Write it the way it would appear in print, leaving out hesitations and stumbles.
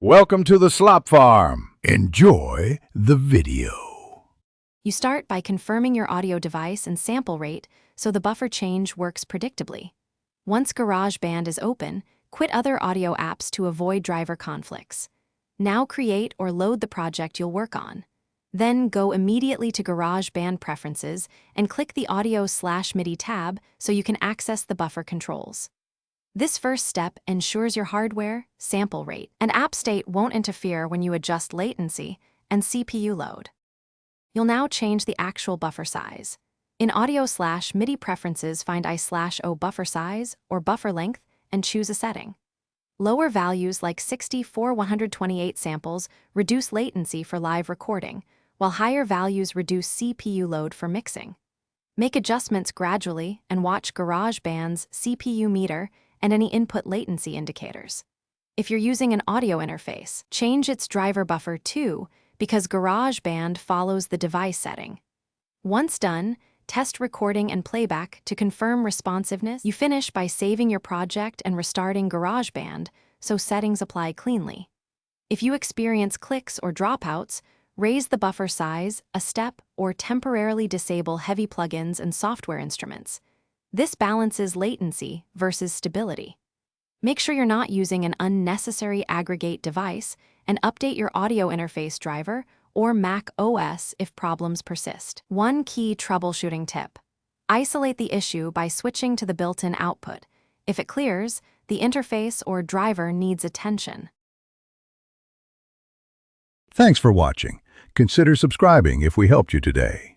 Welcome to the Slop Farm. Enjoy the video. You start by confirming your audio device and sample rate so the buffer change works predictably. Once Garageband is open, quit other audio apps to avoid driver conflicts. Now create or load the project you'll work on. Then go immediately to Garageband Preferences and click the Audio/MIDI tab so you can access the buffer controls. This first step ensures your hardware, sample rate, and app state won't interfere when you adjust latency and CPU load. You'll now change the actual buffer size. In Audio/MIDI Preferences, find I/O buffer size or buffer length and choose a setting. Lower values like 64/128 samples reduce latency for live recording, while higher values reduce CPU load for mixing. Make adjustments gradually and watch Garageband's CPU meter and any input latency indicators. If you're using an audio interface, change its driver buffer too, because Garageband follows the device setting. Once done, test recording and playback to confirm responsiveness. You finish by saving your project and restarting Garageband so settings apply cleanly. If you experience clicks or dropouts, raise the buffer size a step or temporarily disable heavy plugins and software instruments. This balances latency versus stability. Make sure you're not using an unnecessary aggregate device and update your audio interface driver or Mac OS if problems persist. One key troubleshooting tip: isolate the issue by switching to the built-in output. If it clears, the interface or driver needs attention. Thanks for watching. Consider subscribing if we helped you today.